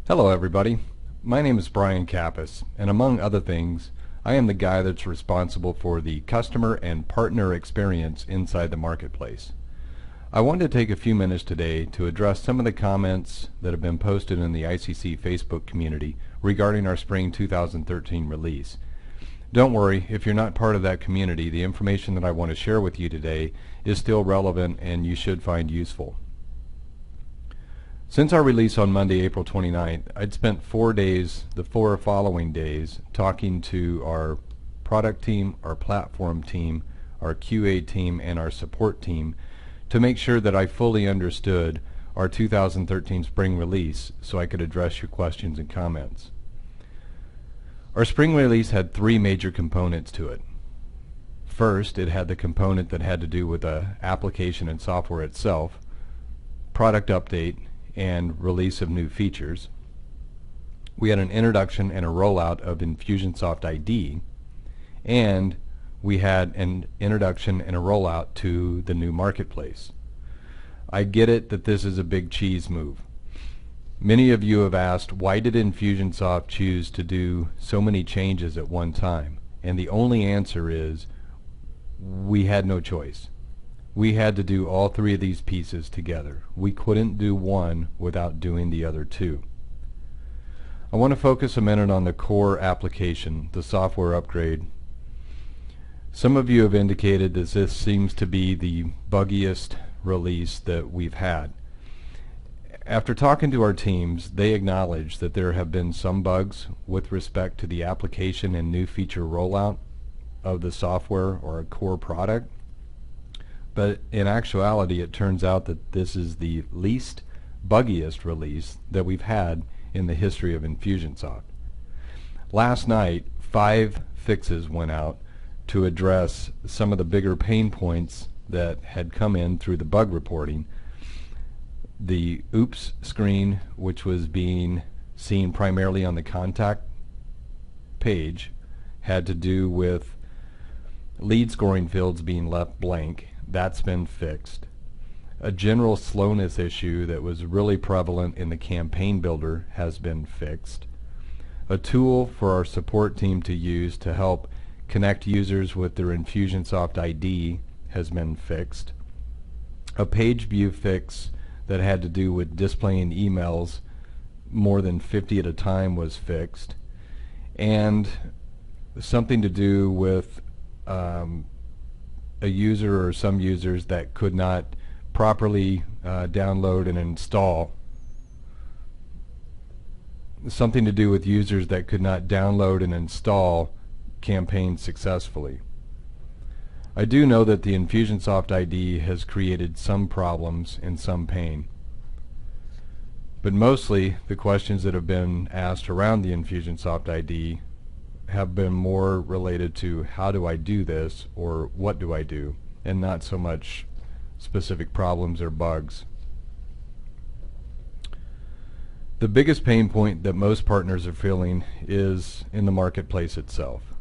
Hello everybody, my name is Brian Kappas, and among other things, I am the guy that's responsible for the customer and partner experience inside the marketplace. I wanted to take a few minutes today to address some of the comments that have been posted in the ICC Facebook community regarding our spring 2013 release. Don't worry, if you're not part of that community, the information that I want to share with you today is still relevant and you should find useful. Since our release on Monday, April 29th, I'd spent 4 days, the 4 following days, talking to our product team, our platform team, our QA team, and our support team to make sure that I fully understood our 2013 spring release so I could address your questions and comments. Our spring release had 3 major components to it. First, it had the component that had to do with the application and software itself, product update, and release of new features. We had an introduction and a rollout of Infusionsoft ID, and we had an introduction and a rollout to the new marketplace. I get it that this is a big cheese move. Many of you have asked, why did Infusionsoft choose to do so many changes at one time? And the only answer is, we had no choice. We had to do all 3 of these pieces together. We couldn't do one without doing the other 2. I want to focus a minute on the core application, the software upgrade. Some of you have indicated that this seems to be the buggiest release that we've had. After talking to our teams, they acknowledge that there have been some bugs with respect to the application and new feature rollout of the software or a core product. But in actuality, it turns out that this is the least buggiest release that we've had in the history of Infusionsoft. Last night, 5 fixes went out to address some of the bigger pain points that had come in through the bug reporting. The oops screen, which was being seen primarily on the contact page, had to do with lead scoring fields being left blank. That's been fixed. A general slowness issue that was really prevalent in the campaign builder has been fixed. A tool for our support team to use to help connect users with their Infusionsoft ID has been fixed. A page view fix that had to do with displaying emails more than 50 at a time was fixed. And something to do with a user or some users that could not properly download and install. Something to do with users that could not download and install campaigns successfully. I do know that the Infusionsoft ID has created some problems and some pain. But mostly the questions that have been asked around the Infusionsoft ID have been more related to how do I do this or what do I do, and not so much specific problems or bugs. The biggest pain point that most partners are feeling is in the marketplace itself.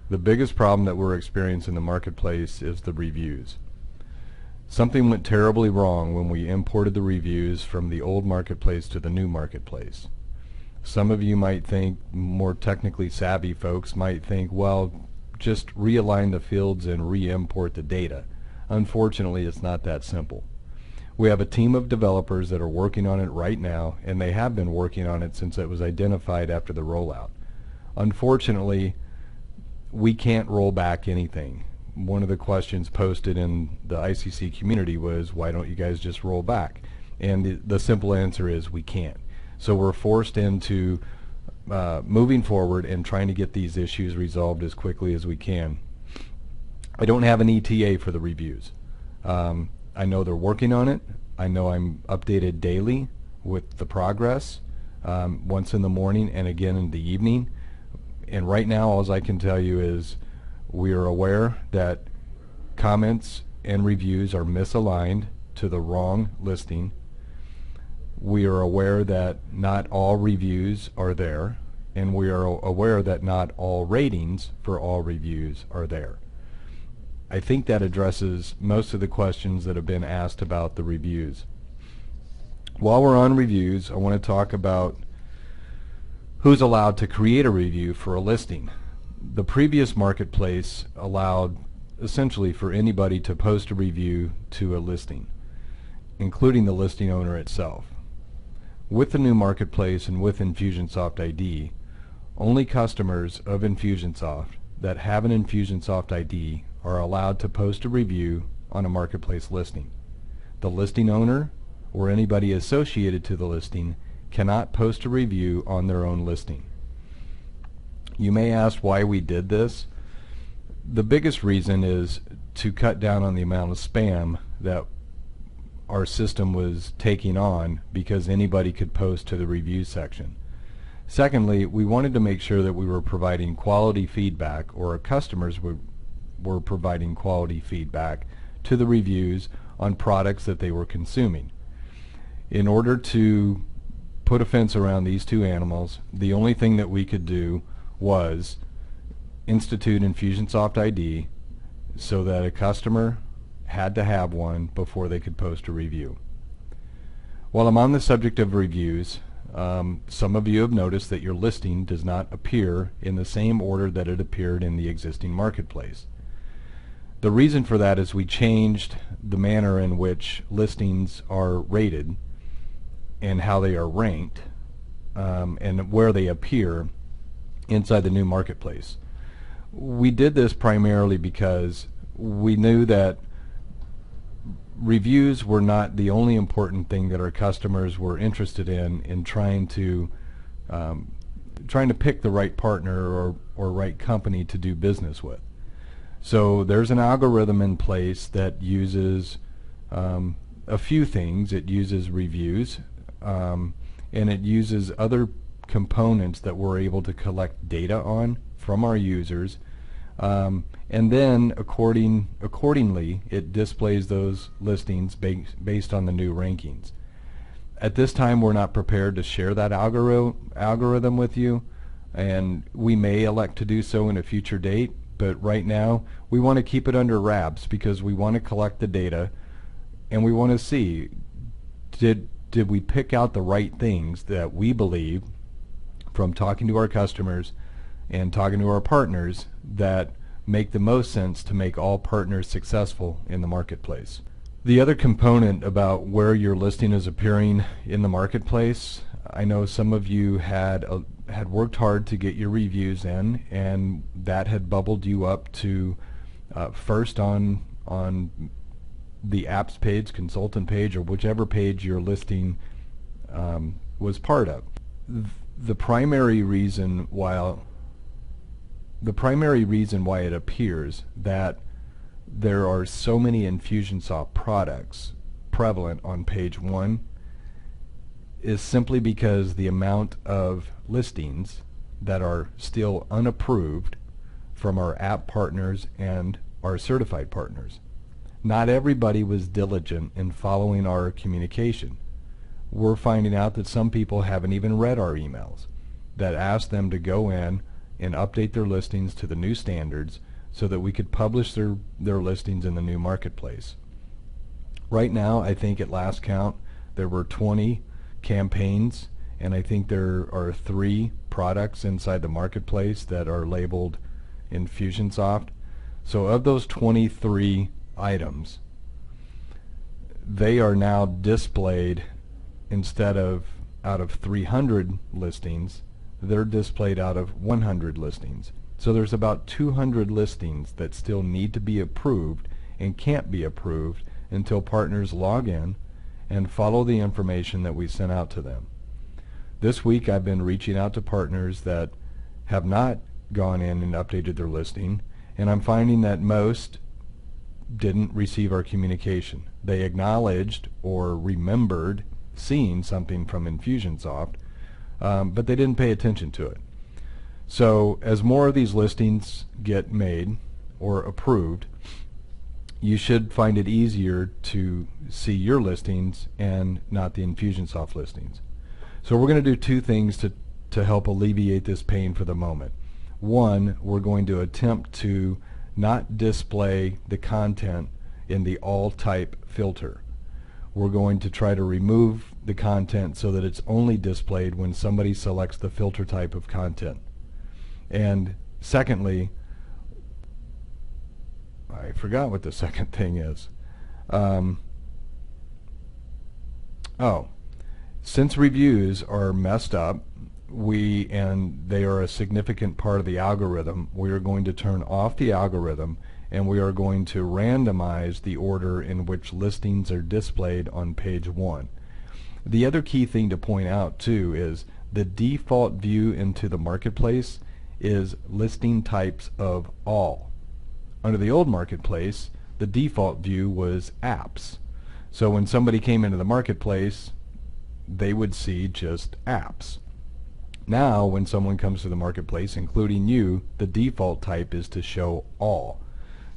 The biggest problem that we're experiencing in the marketplace is the reviews. Something went terribly wrong when we imported the reviews from the old marketplace to the new marketplace. Some of you might think, more technically savvy folks might think, well, just realign the fields and re-import the data. Unfortunately, it's not that simple. We have a team of developers that are working on it right now, and they have been working on it since it was identified after the rollout. Unfortunately, we can't roll back anything. One of the questions posted in the ICC community was, why don't you guys just roll back? And the simple answer is, we can't. So we're forced into moving forward and trying to get these issues resolved as quickly as we can. I don't have an ETA for the reviews. I know they're working on it. I know I'm updated daily with the progress, once in the morning and again in the evening. And right now, all I can tell you is we are aware that comments and reviews are misaligned to the wrong listing. We are aware that not all reviews are there, and we are aware that not all ratings for all reviews are there. I think that addresses most of the questions that have been asked about the reviews. While we're on reviews, I want to talk about Who's allowed to create a review for a listing? The previous marketplace allowed essentially for anybody to post a review to a listing, including the listing owner itself. With the new marketplace and with Infusionsoft ID, only customers of Infusionsoft that have an Infusionsoft ID are allowed to post a review on a marketplace listing. The listing owner or anybody associated to the listing cannot post a review on their own listing. You may ask why we did this. The biggest reason is to cut down on the amount of spam that our system was taking on because anybody could post to the review section. Secondly, we wanted to make sure that we were providing quality feedback, or our customers were providing quality feedback to the reviews on products that they were consuming. In order to put a fence around these two animals, the only thing that we could do was institute Infusionsoft ID so that a customer had to have one before they could post a review. While I'm on the subject of reviews, some of you have noticed that your listing does not appear in the same order that it appeared in the existing marketplace. The reason for that is we changed the manner in which listings are rated and how they are ranked and where they appear inside the new marketplace. We did this primarily because we knew that reviews were not the only important thing that our customers were interested in trying to pick the right partner or right company to do business with. So there's an algorithm in place that uses a few things. It uses reviews and it uses other components that we're able to collect data on from our users, and then accordingly it displays those listings based on the new rankings. At this time we're not prepared to share that algorithm with you, and we may elect to do so in a future date, but right now we want to keep it under wraps because we want to collect the data and we want to see did we pick out the right things that we believe from talking to our customers and talking to our partners that make the most sense to make all partners successful in the marketplace. The other component about where your listing is appearing in the marketplace, I know some of you had worked hard to get your reviews in, and that had bubbled you up to first on the apps page, consultant page, or whichever page your listing was part of. The primary reason why it appears that there are so many Infusionsoft products prevalent on page 1 is simply because the amount of listings that are still unapproved from our app partners and our certified partners. Not everybody was diligent in following our communication. We're finding out that some people haven't even read our emails that ask them to go in and update their listings to the new standards so that we could publish their listings in the new marketplace. Right now, I think at last count there were 20 campaigns, and I think there are 3 products inside the marketplace that are labeled Infusionsoft. So of those 23 items, they are now displayed, instead of out of 300 listings, they're displayed out of 100 listings. So there's about 200 listings that still need to be approved and can't be approved until partners log in and follow the information that we sent out to them. This week I've been reaching out to partners that have not gone in and updated their listing, and I'm finding that most didn't receive our communication. They acknowledged or remembered seeing something from Infusionsoft, but they didn't pay attention to it. So as more of these listings get made or approved, you should find it easier to see your listings and not the Infusionsoft listings. So we're going to do 2 things to help alleviate this pain for the moment. One, we're going to attempt to not display the content in the all type filter. We're going to try to remove the content so that it's only displayed when somebody selects the filter type of content. And secondly, I forgot what the second thing is. Since reviews are messed up, and they are a significant part of the algorithm, we are going to turn off the algorithm, and we are going to randomize the order in which listings are displayed on page 1. The other key thing to point out too is the default view into the marketplace is listing types of all. Under the old marketplace, the default view was apps. So when somebody came into the marketplace, they would see just apps. Now when someone comes to the marketplace, including you, the default type is to show all.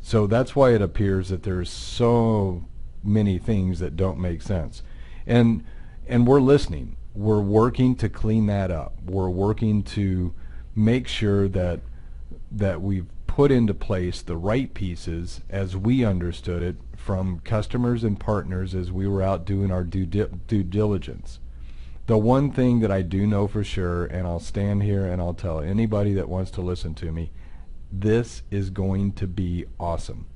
So that's why it appears that there's so many things that don't make sense. And we're listening. We're working to clean that up. We're working to make sure that we've put into place the right pieces as we understood it from customers and partners as we were out doing our due diligence. The one thing that I do know for sure, and I'll stand here and I'll tell anybody that wants to listen to me, this is going to be awesome.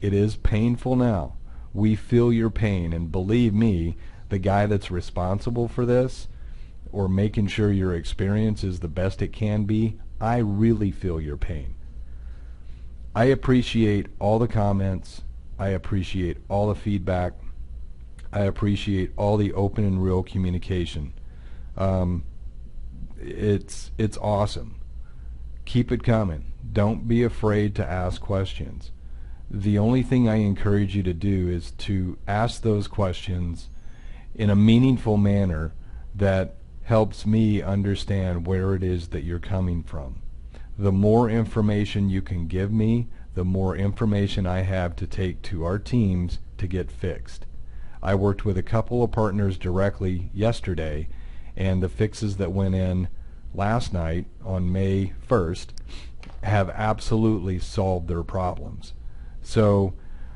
It is painful now. We feel your pain, and believe me, the guy that's responsible for this or making sure your experience is the best it can be, I really feel your pain. I appreciate all the comments. I appreciate all the feedback. I appreciate all the open and real communication. It's awesome. Keep it coming. Don't be afraid to ask questions. The only thing I encourage you to do is to ask those questions in a meaningful manner that helps me understand where it is that you're coming from. The more information you can give me, the more information I have to take to our teams to get fixed. I worked with a couple of partners directly yesterday, and the fixes that went in last night on May 1st have absolutely solved their problems. So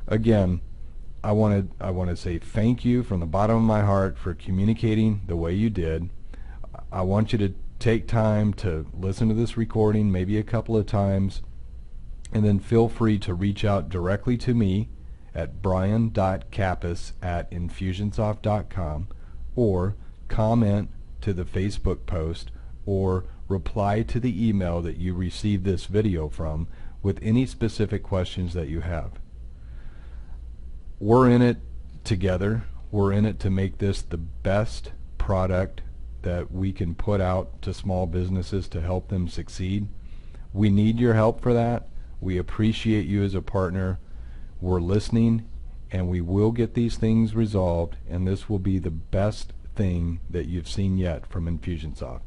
again, I want to say thank you from the bottom of my heart for communicating the way you did. I want you to take time to listen to this recording maybe a couple of times, and then feel free to reach out directly to me at brian.kappas@infusionsoft.com, or comment to the Facebook post, or reply to the email that you received this video from with any specific questions that you have. We're in it together. We're in it to make this the best product that we can put out to small businesses to help them succeed. We need your help for that. We appreciate you as a partner. We're listening, and we will get these things resolved, and this will be the best thing that you've seen yet from Infusionsoft.